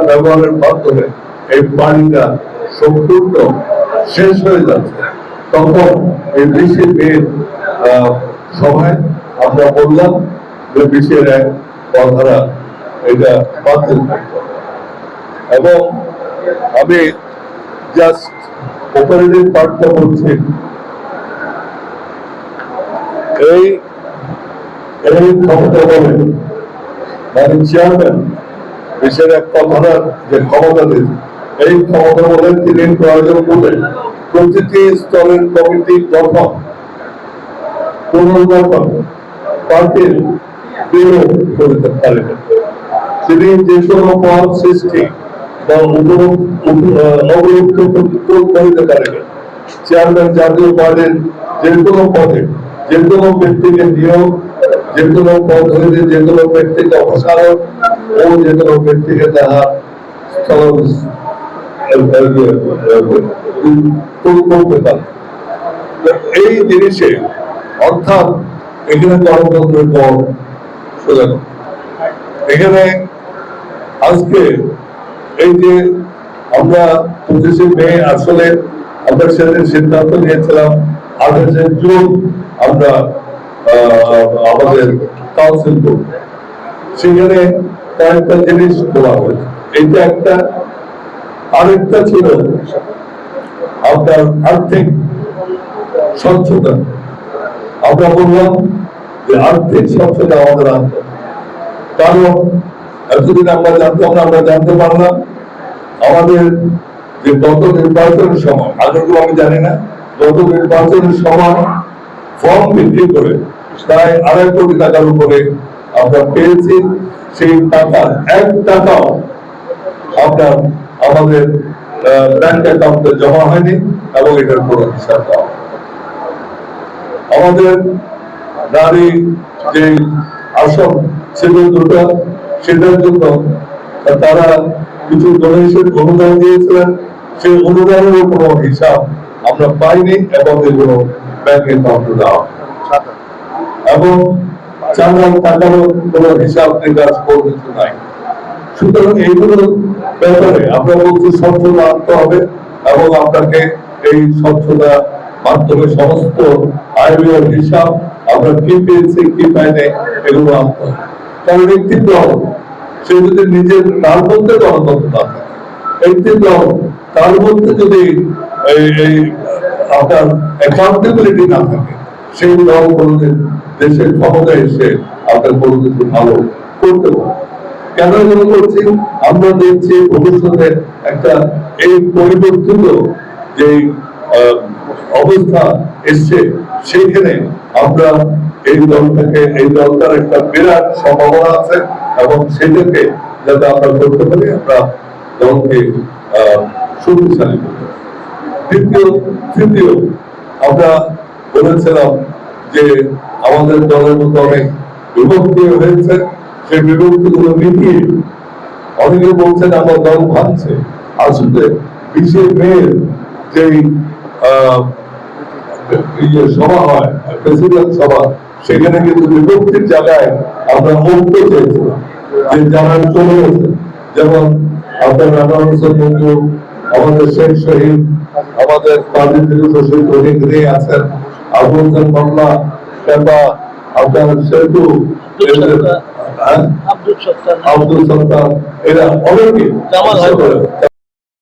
ব্যবহারের মাধ্যমে এই পানিটা সম্পূর্ণ শেষ হয়ে যাচ্ছে, তখন এই 20 মে সভায় আমরা বললাম যে 20-1 ধারা এটা বাতিল থাকবে। এবং আমি জাস্ট অপারেটিভ পার্টটা বলছি, এই ক্ষমতা বলে মানে চেয়ারম্যান 20-1 ধারার যে ক্ষমতা দিন, এই ক্ষমতা বলে তিনি প্রয়োজন বলে প্রতিটি স্তরের কমিটি গঠন, পুনর্গঠন, পার্টির বিরোধ করতে পারেন। তিনি যে কোনো পদ সৃষ্টি বা অবরুদ্ধ করতে পারেন। চেয়ারম্যান জাতীয় পার্টির যে কোনো পদে যে কোনো ব্যক্তিকে নিয়োগ, যে কোনো পদ হইতে যে কোনো ব্যক্তিকে অপসারণ ও যে কোনো ব্যক্তিকে তাহার করতে পারে। এই জিনিসে অর্থাৎ এখানে গণতন্ত্রের পর সোজা এখানে আজকে এই যে আমরা 25 মে আসলে আমরা সেদিন সিদ্ধান্ত নিয়েছিলাম 28 জুন আমরা আমাদের কাউন্সিল করব, সেখানে কয়েকটা জিনিস বলা হয়েছে। এইটা একটা, আরেকটা ছিল আপনার আর্থিক স্বচ্ছতা। আমরা বললাম যে আর্থিক স্বচ্ছতা আমাদের আনতে, কারণ এতদিন আমরা জানতাম না, আমরা জানতে পারলাম আমাদের যে গত নির্বাচনের সময়, আগেগুলো আমি জানি না, গত নির্বাচনের সময় ফর্ম বিক্রি করে প্রায় 2.5 কোটি টাকার উপরে আমরা পেয়েছি। সেই টাকা 1 টাকাও আপনার আমাদের ব্যাংক অ্যাকাউন্টে জমা হয়নি এবং এটার কোনো হিসাব দেওয়া। আমাদের নারী যে আসন ছিল 2টা, সেটার জন্য তারা কিছু ডোনেশন অনুদান দিয়েছিলেন, সেই অনুদানেরও কোনো হিসাব আমরা পাইনি এবং এগুলো ব্যাংক অ্যাকাউন্টে দেওয়া এবং চাঁদার টাকারও কোনো হিসাব নিকাশ কিছু নাই। সুতরাং এইগুলোর ব্যাপারে আমরা বলছি স্বচ্ছতা আনতে হবে এবং আপনাকে এই স্বচ্ছতা মাধ্যমে সমস্ত আয় ব্যয়ের হিসাব আমরা কি পেয়েছি কি পাইনি এগুলো আনতে হবে। কারণ একটি দল সে যদি নিজের তার মধ্যে গণতন্ত্র না থাকে, একটি দল তার মধ্যে যদি এই আপনার অ্যাকাউন্টেবিলিটি না থাকে, সেই দল কোনদিন দেশের ক্ষমতায় এসে আপনার কোনো কিছু ভালো করতে পারে। কেন এগুলো করছি? আমরা দেখছি ভবিষ্যতে একটা এই পরিবর্তিত যে অবস্থা এসছে, সেইখানে আমরা এই দলটার একটা বিরাট সম্ভাবনা আছে এবং সেটাকে যাতে আমরা করতে পারি, আমরা দলকে শক্তিশালী করতে পারি। তৃতীয় আমরা বলেছিলাম যে আমাদের দলের মধ্যে অনেক বিভক্তি হয়েছে, সেই বিভক্তি গুলো মিটিয়ে, অনেকে বলছেন আমার দল ভাঙছে, আসলে 20 মে যেই সভা হয়, প্রেসিডেন্ট সভা, সেখানে কিন্তু বিভক্তির জায়গায় আমরা ঐক্য চেয়েছিলাম যে যারা চলে গেছে, যেমন আপনার রানা হোসেন মঞ্জু, আমাদের শেখ শহীদ, আমাদের শহীদ অনেক আছেন, আবুল মামলা, আপনার সেতু, আব্দুল সত্তার, এরা অনেকে